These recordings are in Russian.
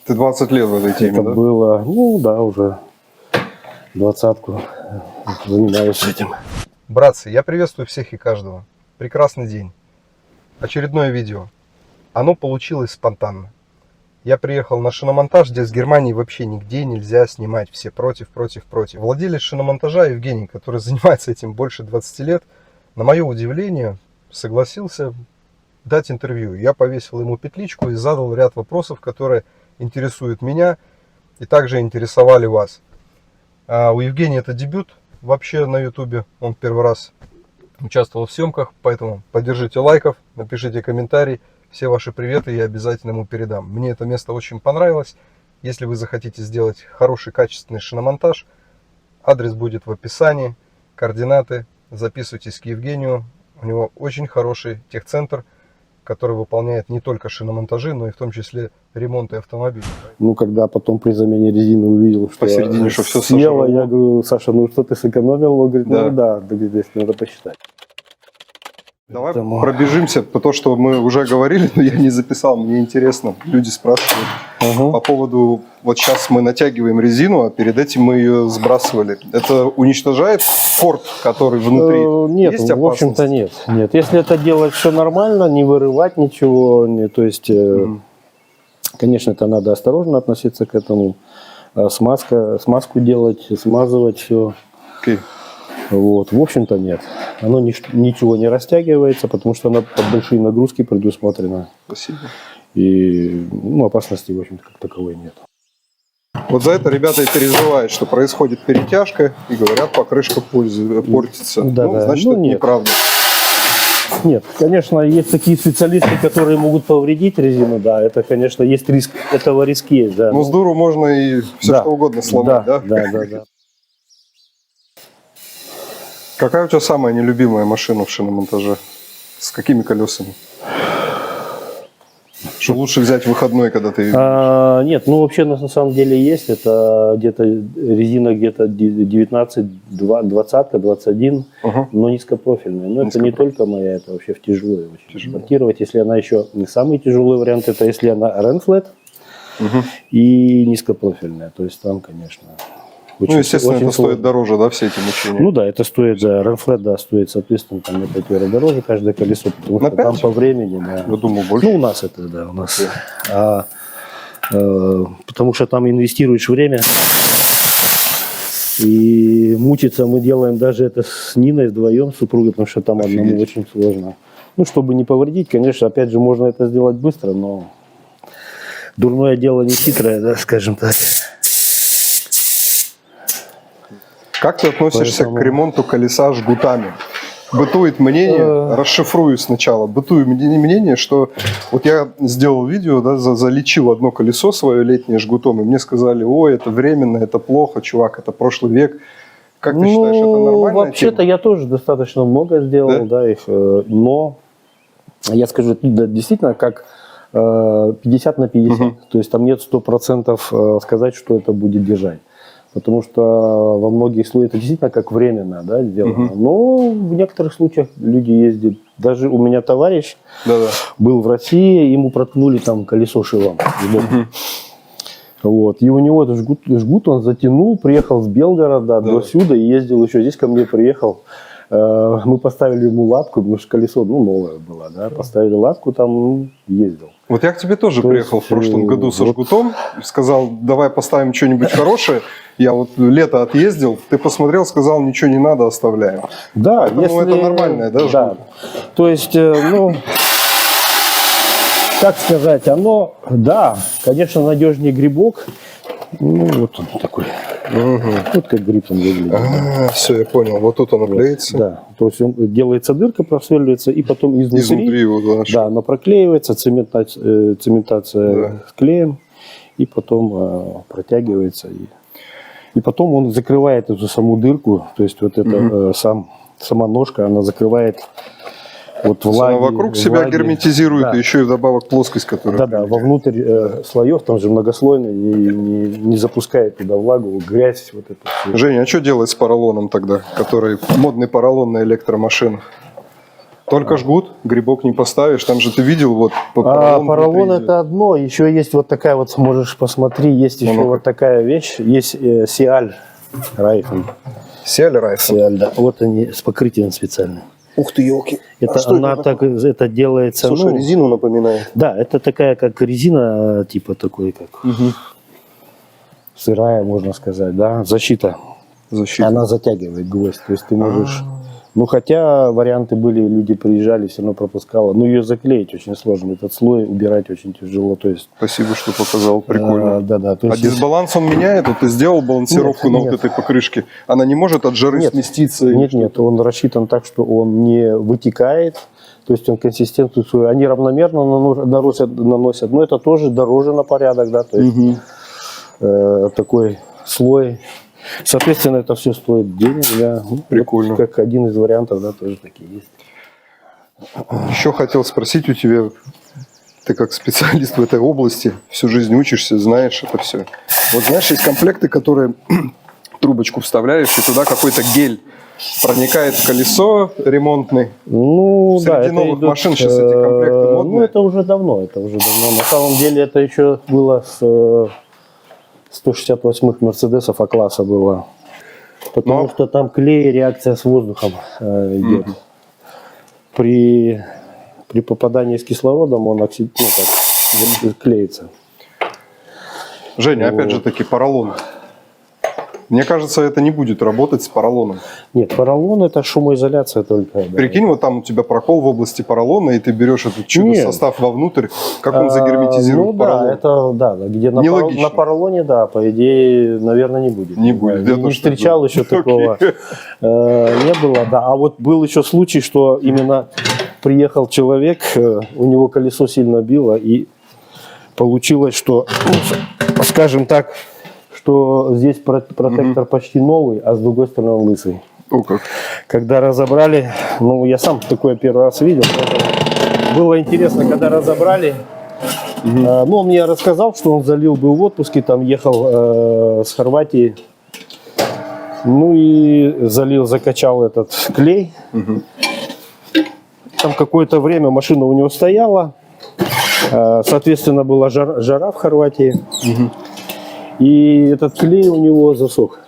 Ты 20 лет в этой теме, Это да? было, ну да, уже 20-ку занимаюсь этим. Братцы, я приветствую всех и каждого. Прекрасный день. Очередное видео. Оно получилось спонтанно. Я приехал на шиномонтаж, где с Германии вообще нигде нельзя снимать. Все против. Владелец шиномонтажа Евгений, который занимается этим больше 20 лет, на мое удивление, согласился дать интервью. Я повесил ему петличку и задал ряд вопросов, которые интересуют меня и также интересовали вас. А у Евгения это дебют вообще на ютубе. Он первый раз участвовал в съемках, поэтому поддержите лайков, напишите комментарий. Все ваши приветы я обязательно ему передам. Мне это место очень понравилось. Если вы захотите сделать хороший, качественный шиномонтаж, адрес будет в описании, координаты. Записывайтесь к Евгению. У него очень хороший техцентр, который выполняет не только шиномонтажи, но и в том числе ремонты автомобилей. Ну, когда потом при замене резины увидел, что Посередине, что всё съело, сожрало. я говорю: Саша, ну что ты сэкономил? Он говорит: Да. ну да, здесь надо посчитать. Давай Поэтому- пробежимся, то, что мы уже говорили, но я не записал, мне интересно. Люди спрашивают по поводу, вот сейчас мы натягиваем резину, а перед этим мы ее сбрасывали. Это уничтожает форт, который внутри? Нет, Есть в общем-то опасность? нет. Если это делать все нормально, не вырывать ничего, то есть, конечно, это надо осторожно относиться к этому. Смазку делать, смазывать все. Окей. Вот, в общем-то нет. Оно ничего не растягивается, потому что оно под большие нагрузки предусмотрено. Спасибо. И опасности, в общем-то, как таковой нет. Вот за это ребята и переживают, что происходит перетяжка, и говорят, покрышка портится. Да. Значит, Ну, это нет. неправда. Нет, конечно, есть такие специалисты, которые могут повредить резину, да, это, конечно, есть риск, этого риск есть, да. Ну, с дуру можно и все Да. что угодно сломать, да? Да. Какая у тебя самая нелюбимая машина в шиномонтаже? С какими колесами? Что лучше взять выходной, когда ты... Нет, вообще на самом деле есть, это где-то резина где-то 19, 20, 21, но низкопрофильная. Но это не только моя, это вообще в тяжелой очень. Монтировать, если она еще не самый тяжелый вариант, это если она Rennflat и низкопрофильная, то есть там, конечно... естественно, очень это стоит сложно. дороже, да, все эти мучения? Ну да, это стоит, да, Rennflat, да, стоит, соответственно, там на 5 евро дороже каждое колесо, потому что там по времени, да. Я думаю, больше. Ну, у нас это, да, у нас. Потому что там инвестируешь время, и мучиться мы делаем даже это с Ниной вдвоем, с супругой, потому что там одному очень сложно. Ну, чтобы не повредить, конечно, опять же, можно это сделать быстро, но дурное дело не хитрое, да, скажем так. Как ты относишься к ремонту колеса жгутами? Бытует мнение, расшифрую сначала, бытует мнение, что вот я сделал видео, да, залечил одно колесо свое летнее жгутом, и мне сказали: ой, это временно, это плохо, чувак, это прошлый век. Как ты считаешь, это нормально? Вообще-то я тоже достаточно много сделал, да, их, но я скажу, да, действительно, как 50 на 50, то есть там нет 100% сказать, что это будет держать. Потому что во многих случаях это действительно как временно, да, сделано. Но в некоторых случаях люди ездят. Даже у меня товарищ был в России, ему проткнули там колесо шилом. Вот. И у него этот жгут он затянул, приехал с Белгорода до сюда и ездил еще. Здесь ко мне приехал. Мы поставили ему латку, потому что колесо новое было, да, поставили латку, там ездил. Вот я к тебе тоже приехал в прошлом году со жгутом, сказал: давай поставим что-нибудь хорошее. Я вот лето отъездил, ты посмотрел, сказал: ничего не надо, оставляем. Да, поэтому это нормальное, да? Да. То есть, как сказать, оно, да, конечно, надежнее грибок. Ну, вот он такой. Вот как гриб он выглядит. Все, я понял. Вот тут оно клеится. Да, то есть делается дырка, просверливается, и потом изнутри его, да, оно проклеивается, цементация с клеем, и потом протягивается. И потом он закрывает эту саму дырку, то есть вот это сама ножка, она закрывает вот влаги. Она вокруг себя герметизирует, и еще и вдобавок плоскость, которая... Да, вовнутрь слоев, там же многослойный, и не запускает туда влагу, грязь. Вот это все. Женя, а что делать с поролоном тогда, который модный поролон на электромашинах? Только жгут, грибок не поставишь. Там же ты видел, вот поролон это одно, еще есть вот такая вот, можешь посмотри, есть еще вот такая вещь, есть Сиаль Райфен. Сиаль Райфен? Сиаль, да. Вот они с покрытием специальным. Ух ты, елки. Это она так, это делается. Слушай, резину напоминает. Да, это такая как резина, типа такой как сырая, можно сказать, да, защита. Она затягивает гвоздь, то есть ты можешь. Ну, хотя варианты были, люди приезжали, все равно пропускало. Но ее заклеить очень сложно, этот слой убирать очень тяжело. То есть, спасибо, что показал, прикольно. Да. А дисбаланс он меняет? Вот ты сделал балансировку на вот этой покрышке, она не может от жары сместиться? Нет, он рассчитан так, что он не вытекает, то есть он консистенцию свою, они равномерно наносят, но это тоже дороже на порядок, да, то есть такой слой. Соответственно, это все стоит денег, да. Прикольно. Вот как один из вариантов, да, тоже такие есть. Еще хотел спросить у тебя, ты как специалист в этой области, всю жизнь учишься, знаешь это все. Вот знаешь, есть комплекты, которые трубочку вставляешь, и туда какой-то гель проникает в колесо ремонтный. Ну, среди новых машин сейчас эти комплекты модные. Ну, это уже давно. На самом деле это еще было с 168-х Мерседесов А-класса было. Потому что там клей, реакция с воздухом идет. При попадании с кислородом он клеится. Женя, опять же таки, поролон. Мне кажется, это не будет работать с поролоном. Нет, поролон это шумоизоляция только. Прикинь, вот там у тебя прокол в области поролона, и ты берешь этот чудо-состав вовнутрь, как он загерметизирует поролон. Да, это где на поролоне, да, по идее, наверное, не будет. Не будет. Не встречал еще такого. Не было, да. А вот был еще случай, что именно приехал человек, у него колесо сильно било, и получилось, что, скажем так, что здесь протектор почти новый, а с другой стороны он лысый. О, как. Когда разобрали, ну я сам такое первый раз видел, было интересно, когда разобрали, ну он мне рассказал, что он залил, был в отпуске, там ехал с Хорватии, ну и залил, закачал этот клей, там какое-то время машина у него стояла, соответственно была жара в Хорватии. И этот клей у него засох.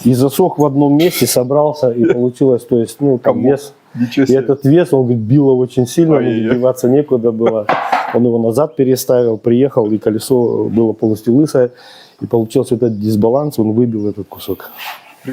И засох в одном месте, собрался, и получилось, то есть, ну, там вес. И этот вес, он говорит, било очень сильно, деваться некуда было. Он его назад переставил, приехал, и колесо было полностью лысое. И получился этот дисбаланс, он выбил этот кусок.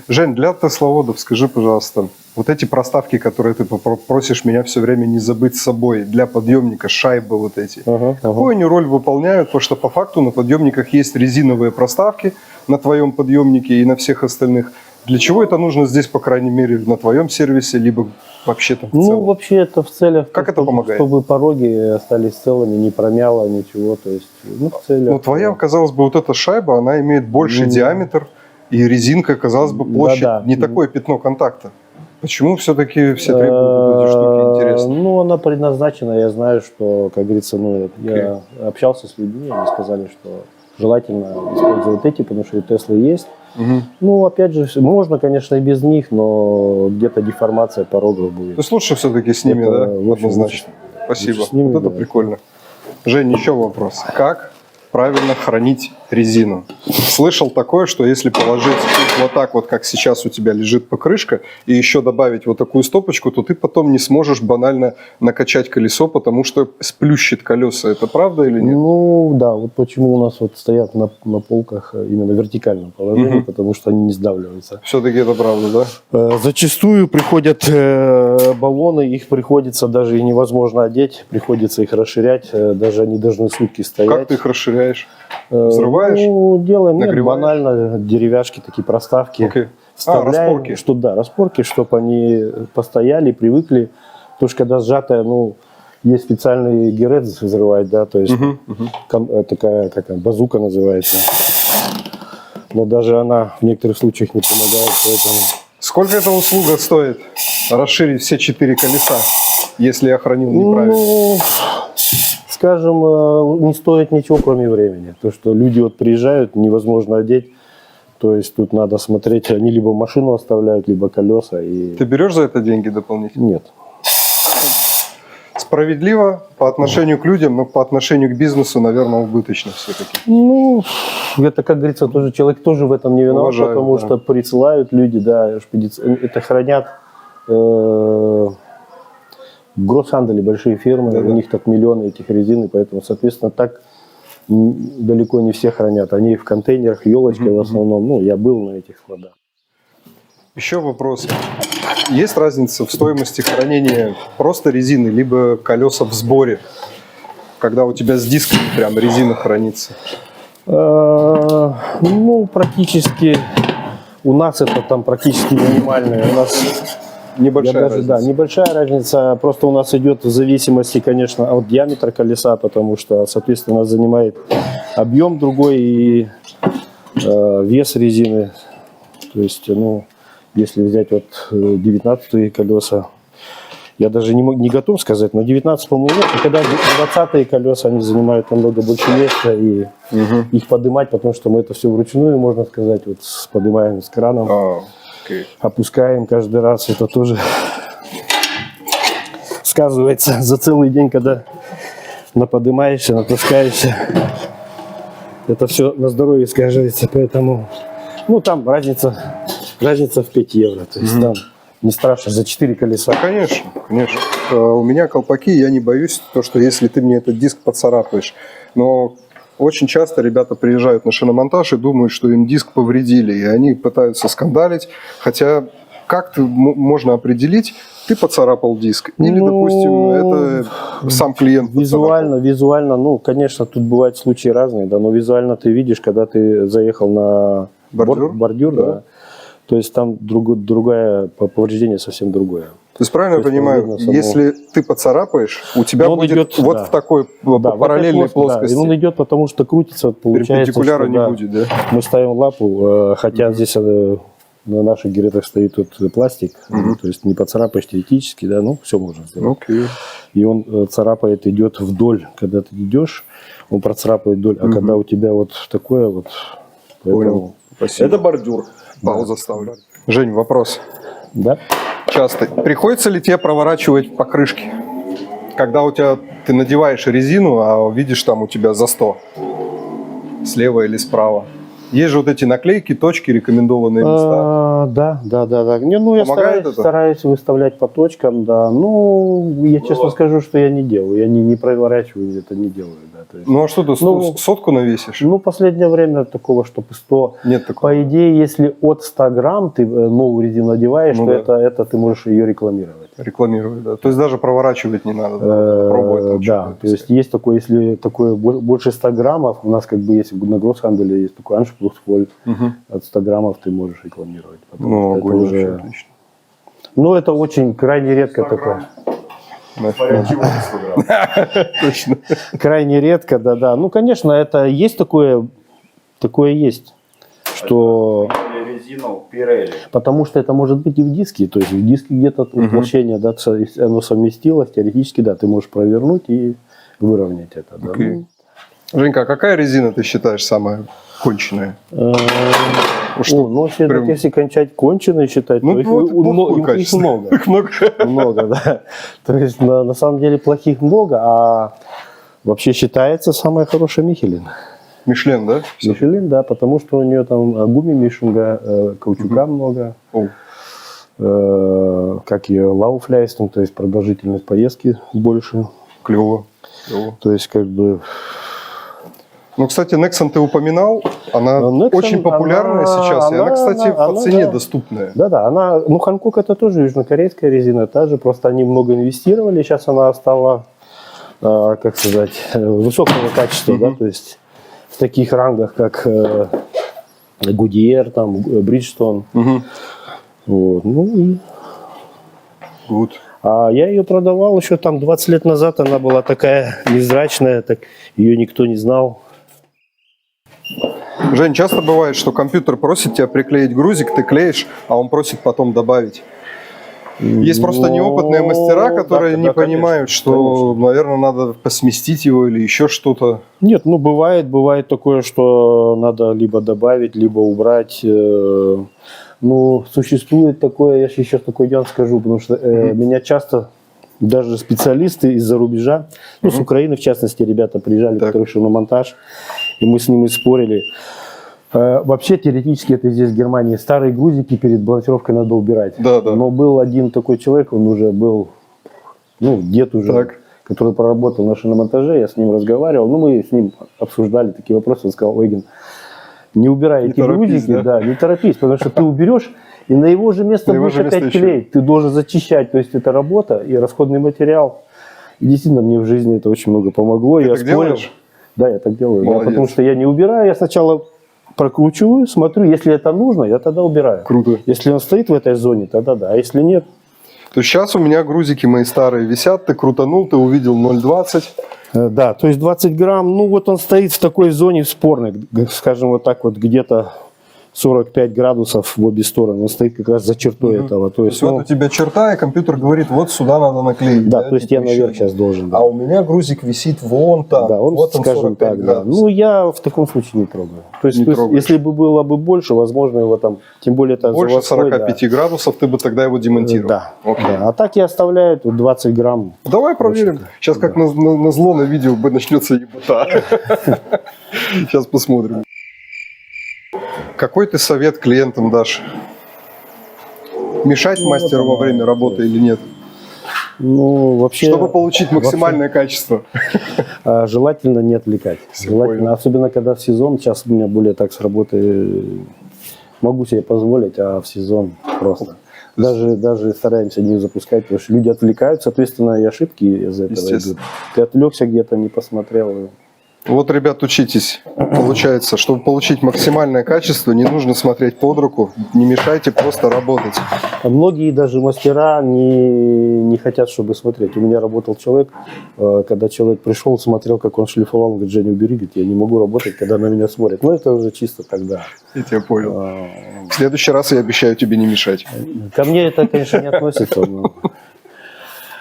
Жень, для тесловодов скажи, пожалуйста, вот эти проставки, которые ты просишь меня все время не забыть с собой, для подъемника, шайбы вот эти, какую они роль выполняют? Потому что по факту на подъемниках есть резиновые проставки на твоем подъемнике и на всех остальных. Для чего это нужно здесь, по крайней мере, на твоем сервисе, либо вообще там в целом? Ну, вообще это в целях, как это помогает? Чтобы пороги остались целыми, не промяло ничего. То есть, ну, в целях. Ну, твоя, казалось бы, вот эта шайба, она имеет больший диаметр, и резинка, казалось бы, площадь, не такое пятно контакта. Почему все-таки все требуют эти штуки, интересно? Ну, она предназначена, я знаю, что, как говорится, ну, я общался с людьми, они сказали, что желательно использовать эти, потому что у Теслы есть. Ну, опять же, можно, конечно, и без них, но где-то деформация порогов будет. То есть лучше все-таки с ними, да? Однозначно. Спасибо. Ними, вот это прикольно. Жень, еще вопрос. Как правильно хранить резину? Слышал такое, что если положить вот так вот, как сейчас у тебя лежит покрышка, и еще добавить вот такую стопочку, то ты потом не сможешь банально накачать колесо, потому что сплющит колеса. Это правда или нет? Ну да, вот почему у нас вот стоят на полках именно в вертикальном положении, потому что они не сдавливаются. Все-таки это правда, да? Зачастую приходят баллоны, их приходится даже и невозможно одеть, приходится их расширять, даже они должны сутки стоять. Как ты их расширяешь? Взрываешь? Ну, делаем банально деревяшки, такие проставки. Вставляем, распорки. Распорки, чтобы они постояли, привыкли. Потому что когда сжатая, ну, есть специальный герец взрывать, да, то есть такая, как она, базука называется. Но даже она в некоторых случаях не помогает. Поэтому... Сколько эта услуга стоит? Расширить все 4 колеса, если я хранил неправильно? Ну, скажем, не стоит ничего, кроме времени. То, что люди вот приезжают, невозможно одеть. То есть тут надо смотреть, они либо машину оставляют, либо колеса. И... Ты берешь за это деньги дополнительно? Нет. Справедливо по отношению к людям, но по отношению к бизнесу, наверное, убыточно все-таки. Ну, это, как говорится, тоже человек тоже в этом не виноват, Уважаю, потому да. что присылают люди, да, это хранят гроссхандели, большие фирмы, Да-да. у них так миллионы этих резин, и поэтому, соответственно, так далеко не все хранят. Они в контейнерах, елочкой в основном. Ну, я был на этих складах. Еще вопрос. Есть разница в стоимости хранения просто резины, либо колеса в сборе, когда у тебя с дисками прям резина хранится? Ну, практически у нас это там практически минимальное. У нас Небольшая разница. Да, небольшая разница. Просто у нас идет в зависимости, конечно, от диаметра колеса, потому что, соответственно, нас занимает объем другой и вес резины. То есть, ну, если взять вот 19-е колеса, я даже не готов сказать, но 19, по-моему, нет. И когда 20-е колеса, они занимают намного больше места, и их поднимать, потому что мы это все вручную, можно сказать, вот поднимаем с краном. Опускаем каждый раз, это тоже сказывается за целый день, когда наподымаешься, натаскаешься. Это все на здоровье сказывается, поэтому, ну, там разница в 5 евро, то есть там не страшно, за 4 колеса. Да, конечно, конечно. У меня колпаки, я не боюсь, то, что если ты мне этот диск поцарапаешь, но очень часто ребята приезжают на шиномонтаж и думают, что им диск повредили, и они пытаются скандалить, хотя как можно определить, ты поцарапал диск, или, допустим, это сам клиент поцарапал? Визуально, ну, конечно, тут бывают случаи разные, да, но визуально ты видишь, когда ты заехал на бордюр, да, то есть там другое повреждение совсем другое. То есть, правильно я понимаю, если ты поцарапаешь, у тебя будет идет, вот в такой параллельной плоскости. Да, и он идет, потому что крутится, получается, перпендикуляра что, не будет, да? Мы ставим лапу, хотя здесь на наших гиретах стоит тут пластик, то есть не поцарапаешь теоретически, да, ну, все можно сделать. И он царапает, идет вдоль, когда ты идешь, он процарапает вдоль, а когда у тебя вот такое вот... Понял, спасибо. Это бордюр. Пауза ставлю. Жень, вопрос. Да? Часто. Приходится ли тебе проворачивать покрышки? Когда ты надеваешь резину, а видишь там у тебя за 100. Слева или справа. Есть же вот эти наклейки, точки, рекомендованные места. Да. Не, ну, я стараюсь выставлять по точкам, да. Ну, я честно скажу, что я не делаю. Я не проворачиваю, это не делаю. Да. То есть, ну, а что ты, сотку навесишь? Ну, последнее время такого, чтобы 100. Нет такого. По идее, если от 100 грамм ты новую резину надеваешь, ну, то это ты можешь ее рекламировать. Рекламировать, да. То есть даже проворачивать не надо. Пробовать. Да, то есть есть такое, если такое больше 100 граммов, у нас как бы есть на гроссханделе есть такой аншплухсфоль, от 100 граммов ты можешь рекламировать. Ну, огонь уже отлично. Ну, это очень крайне редко такое. Точно. Крайне редко, да. Ну, конечно, это есть такое есть, что... Резину Pirelli. Потому что это может быть и в диске, то есть в диске где-то утолщение, да, оно совместилось, теоретически, да, ты можешь провернуть и выровнять это. Да. Женька, а какая резина ты считаешь самая конченая? Если кончать конченые считать, то их много. Много, да. То есть на самом деле плохих много, а вообще считается самая хорошая Михелин. Мишлен, да? Мишлен, да, потому что у нее там гумми-мишунга, каучука много. Как и лауфляйстинг, то есть продолжительность поездки больше. Клево. То есть как бы... Ну, кстати, Nexon ты упоминал, она очень популярная сейчас, и она, кстати, по цене доступная. Да, она, ну, Ханкок это тоже южнокорейская резина, та же, просто они много инвестировали, сейчас она стала, как сказать, высокого качества, да, то есть в таких рангах, как Goodyear, там, Bridgestone. Вот, ну и... А я ее продавал еще там 20 лет назад, она была такая невзрачная, так ее никто не знал. Жень, часто бывает, что компьютер просит тебя приклеить грузик, ты клеишь, а он просит потом добавить. Есть просто неопытные мастера, которые не понимают, что, наверное, надо посместить его или еще что-то. Нет, ну бывает такое, что надо либо добавить, либо убрать. Ну, существует такое, я сейчас такой нюанс скажу, потому что меня часто даже специалисты из-за рубежа, ну, с Украины, в частности, ребята приезжали, которые шли на монтаж, и мы с ними спорили. Вообще, теоретически, это здесь, в Германии, старые грузики перед балансировкой надо убирать. Да, да. Но был один такой человек, он уже был, ну, дед уже, Так. который проработал на шиномонтаже, я с ним разговаривал, ну, мы с ним обсуждали такие вопросы, он сказал: Ойген, не убирай эти грузики, да, не торопись, потому что ты уберешь, и на его же место будешь опять клеить, ты должен зачищать, то есть это работа и расходный материал. И действительно, мне в жизни это очень много помогло. Ты я так делаешь? Да, я так делаю, да, Молодец. потому что я не убираю, я сначала прокручиваю, смотрю, если это нужно, я тогда убираю. Круто. Если он стоит в этой зоне, тогда да, а если нет. То есть сейчас у меня грузики мои старые висят, ты крутанул, ты увидел 0,20. Да, то есть 20 грамм, ну вот он стоит в такой зоне спорной, скажем вот так вот, где-то 45 градусов в обе стороны, он стоит как раз за чертой этого. То есть, вот у тебя черта, и компьютер говорит, вот сюда надо наклеить. Да, то есть я наверх сейчас должен. Да. А у меня грузик висит вон там. Да, он, вот скажем так, да. Ну, я в таком случае не трогаю. То есть, если бы было бы больше, возможно, его там, тем более это больше 45 градусов, ты бы тогда его демонтировал. Да, да. А так я оставляю тут 20 грамм. Давай проверим. Сейчас как на зло на видео начнется ебота. Сейчас посмотрим. Какой ты совет клиентам дашь? Мешать мастеру во время работы или нет? Ну, вообще... Чтобы получить максимальное качество. Желательно не отвлекать. Желательно, особенно когда в сезон. Сейчас у меня более так с работы могу себе позволить, а в сезон просто. Даже стараемся не запускать, потому что люди отвлекаются, соответственно, и ошибки из-за этого идут. Ты отвлекся где-то, не посмотрел. Вот, ребят, учитесь. Получается, чтобы получить максимальное качество, не нужно смотреть под руку, не мешайте просто работать. Многие даже мастера не хотят, чтобы смотреть. У меня работал человек, когда человек пришел, смотрел, как он шлифовал, он говорит: Женя, убери, говорит, я не могу работать, когда на меня смотрят. Но это уже чисто тогда. Я тебя понял. В следующий раз я обещаю тебе не мешать. Ко мне это, конечно, не относится. Но...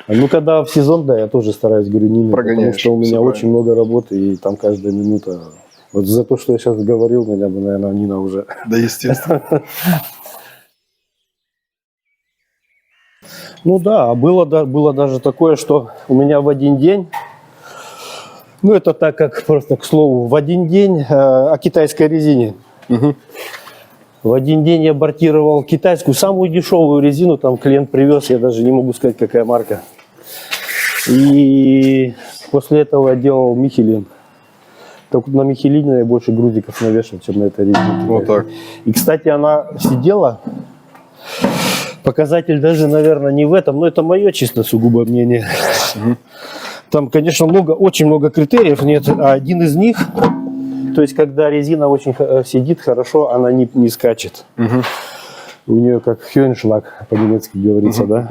Ну, когда в сезон, да, я тоже стараюсь, говорю, не мешать, потому что у меня очень много работы, и там каждая минута... Вот за то, что я сейчас говорил, меня бы, наверное, Нина уже... Да, естественно. Ну да, было даже такое, что у меня в один день, ну это так как просто к слову, в один день о китайской резине. В один день я бортировал китайскую, самую дешевую резину, там клиент привез, я даже не могу сказать, какая марка. И после этого я делал Михелин. Так вот на Михелине я больше грузиков навешал, чем на этой резине. Вот так. И, кстати, она сидела... Показатель даже, наверное, не в этом, но это мое чисто сугубо мнение. Там, конечно, очень много критериев, нет, а один из них, то есть, когда резина очень сидит хорошо, она не скачет. У нее как хёншлаг, по-немецки говорится, да?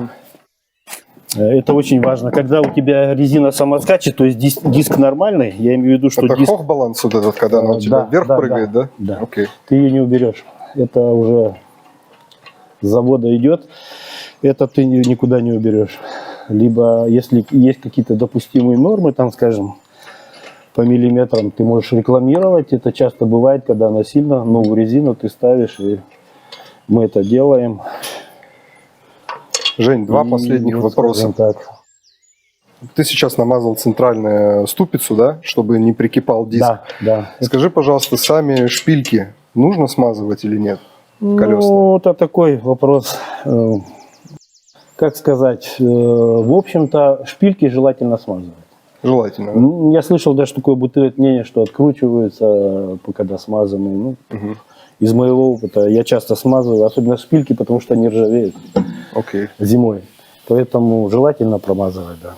Это очень важно. Когда у тебя резина сама скачет, то есть диск нормальный, я имею в виду, что это диск... хох-баланс вот этот, когда она у тебя вверх прыгает, да? Да. Окей. Ты ее не уберешь. Это уже с завода идет. Это ты никуда не уберешь. Либо, если есть какие-то допустимые нормы, там, скажем, по миллиметрам, ты можешь рекламировать. Это часто бывает, когда она сильно, новую резину ты ставишь, и мы это делаем. Жень, два последних вопроса. Так. Ты сейчас намазал центральную ступицу, да, чтобы не прикипал диск. Да, да. Скажи, пожалуйста, сами шпильки нужно смазывать или нет? Колесные. Ну, это такой вопрос. Как сказать, в общем-то, шпильки желательно смазывать. Желательно. Да? Я слышал даже такое бытует мнение, что откручиваются, когда смазаны. Ну, из моего опыта я часто смазываю, особенно шпильки, потому что они ржавеют зимой. Поэтому желательно промазывать, да.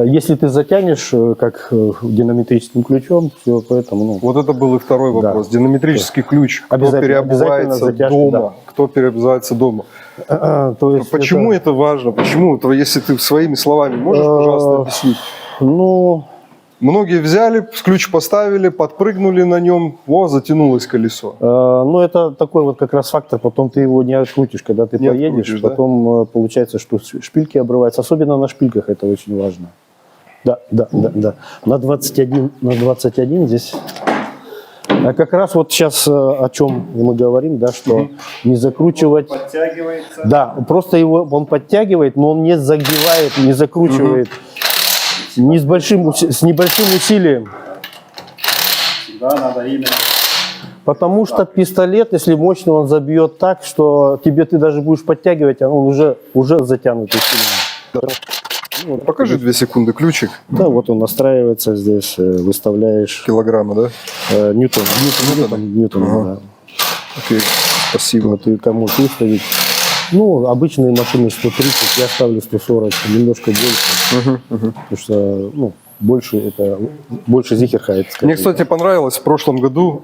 Если ты затянешь, как динамометрическим ключом, все, поэтому... Ну, вот это был и второй вопрос. Да. Динамометрический ключ. Кто переобувается дома? Да. Кто переобувается дома? То есть почему это важно? Почему? Если ты своими словами можешь, пожалуйста, объяснить? Ну... Многие взяли, ключ поставили, подпрыгнули на нем, затянулось колесо. Ну, это такой вот как раз фактор, потом ты его не открутишь, когда ты поедешь, потом получается, что шпильки обрываются, особенно на шпильках это очень важно. Да. На 21 здесь А как раз вот сейчас о чем мы говорим, да, что не закручивать. Подтягивается. Да, просто его он подтягивает, но он не загибает, не закручивает. Не с небольшим усилием. Да, надо именно. Потому что пистолет, если мощный, он забьет так, что ты даже будешь подтягивать, а он уже затянутый сильно. Покажи 2 секунды ключик. Да, вот он настраивается здесь, выставляешь Килограмма, да? Ньютон, да. Окей, спасибо. Вот и кому выставить. Ну, обычные машины 130, я ставлю 140, немножко больше. Потому что, ну, больше зихерхает. Мне, кстати, понравилось в прошлом году.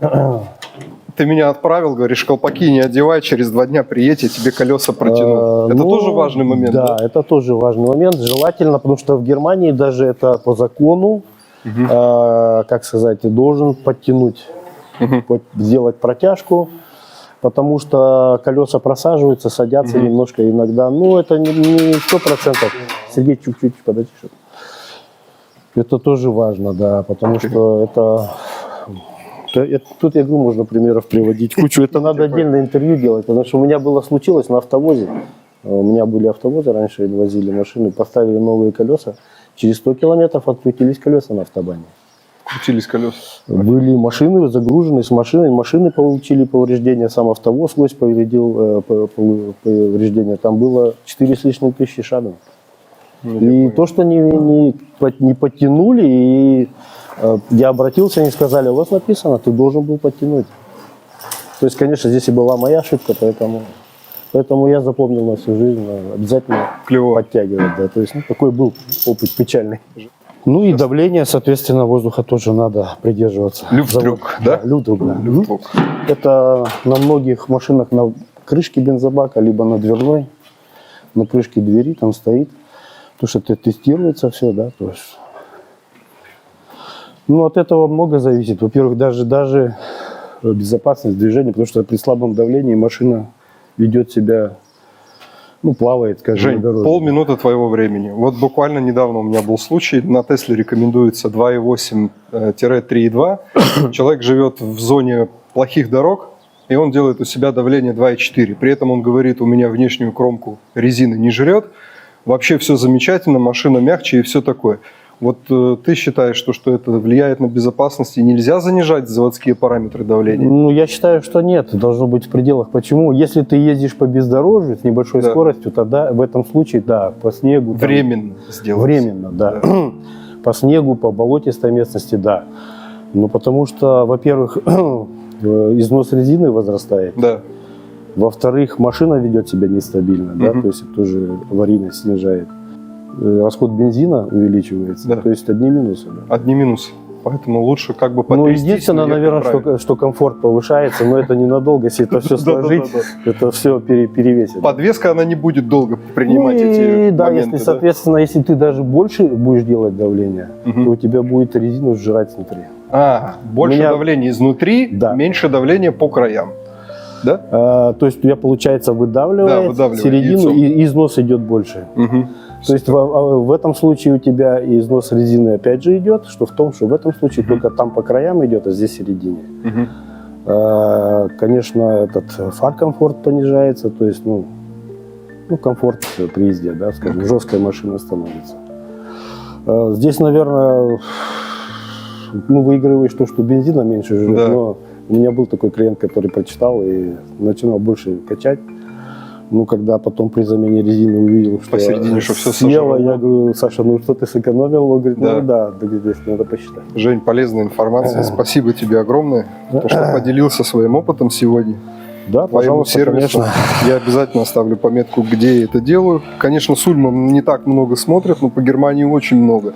Ты меня отправил, говоришь, колпаки не одевай, через 2 дня приедь, я тебе колеса протяну. Это тоже важный момент, да? Да, это тоже важный момент. Желательно, потому что в Германии даже это по закону, как сказать, ты должен подтянуть, сделать протяжку, потому что колеса просаживаются, садятся немножко иногда. Ну, это не 100%. Сергей, чуть-чуть подожди. Это тоже важно, да, потому что это тут, я говорю, можно примеров приводить кучу. Это надо отдельное интервью делать, потому что у меня случилось на автовозе. У меня были автовозы, раньше возили машины, поставили новые колеса. Через 100 километров открутились колеса на автобане. Крутились колеса. Были машины загружены с машиной, машины получили повреждения, сам автовоз лось повредил повреждения. Там было 4 с лишним тысячи шагов. И то, что не подтянули, и я обратился, они сказали, у вас написано, ты должен был подтянуть. То есть, конечно, здесь и была моя ошибка, поэтому я запомнил на всю жизнь, обязательно подтягивать. Да. То есть, такой был опыт печальный. Ну и давление, соответственно, воздуха тоже надо придерживаться. Люфтдрук, да? Люфтдрук, да. Люфтдрук. Это на многих машинах на крышке бензобака, либо на дверной, на крышке двери там стоит. Потому что это тестируется все, да, то есть. Ну, от этого много зависит. Во-первых, даже безопасность движения, потому что при слабом давлении машина ведет себя, ну, плавает, скажем, Жень, на дороге. полминуты твоего времени. Вот буквально недавно у меня был случай, на Тесле рекомендуется 2.8-3.2. Человек живет в зоне плохих дорог, и он делает у себя давление 2.4. При этом он говорит, у меня внешнюю кромку резины не жрет, вообще все замечательно, машина мягче и все такое. Вот ты считаешь, что это влияет на безопасность и нельзя занижать заводские параметры давления? Ну, я считаю, что нет, должно быть в пределах. Почему? Если ты ездишь по бездорожью с небольшой скоростью, тогда в этом случае, да, по снегу. Временно сделать. Временно, да. По снегу, по болотистой местности, да. Ну, потому что, во-первых, износ резины возрастает. Да. Во-вторых, машина ведет себя нестабильно, да, то есть это тоже аварийность снижает. Расход бензина увеличивается, то есть одни минусы. Да. Одни минусы. Поэтому лучше как бы потрястись. Ну, единственное, наверное, что комфорт повышается, но это ненадолго, если это все сложить, это все перевесит. Подвеска, она не будет долго принимать эти да, моменты. Если, соответственно, если ты даже больше будешь делать давление, то у тебя будет резину сжирать снутри. Больше давления изнутри, меньше давления по краям. Да? То есть у тебя, получается, выдавливает середину, и износ идет больше. То есть в этом случае у тебя износ резины опять же идет, что в том, что в этом случае только там по краям идет, а здесь в середине. Конечно, этот фар-комфорт понижается, то есть, ну комфорт при езде, да, скажем, жесткая машина становится. Здесь, наверное, выигрываешь то, что бензина меньше жрет, но у меня был такой клиент, который прочитал и начинал больше качать. Ну, когда потом при замене резины увидел, что посередине, что все съело, я говорю, Саша, ну что ты сэкономил? Он говорит, здесь надо посчитать. Жень, полезная информация. Спасибо тебе огромное, что поделился своим опытом сегодня. Да, пожалуйста, конечно. Я обязательно оставлю пометку, где я это делаю. Конечно, с Ульмом не так много смотрят, но по Германии очень много.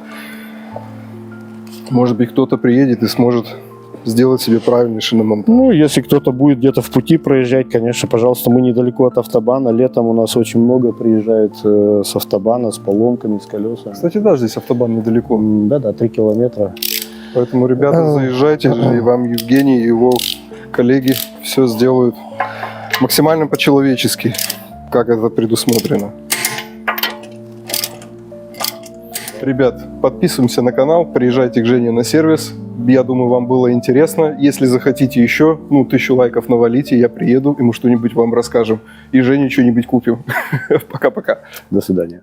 Может быть, кто-то приедет и сможет сделать себе правильный шиномонтаж. Ну, если кто-то будет где-то в пути проезжать, конечно, пожалуйста, мы недалеко от автобана. Летом у нас очень много приезжают с автобана, с поломками, с колесами. Кстати, да, здесь автобан недалеко. Да, 3 километра. Поэтому, ребята, заезжайте, и вам Евгений и его коллеги все сделают максимально по-человечески, как это предусмотрено. Ребят, подписываемся на канал, приезжайте к Жене на сервис. Я думаю, вам было интересно. Если захотите еще, 1000 лайков навалите, я приеду, и мы что-нибудь вам расскажем. И Жене что-нибудь купим. Пока-пока. До свидания.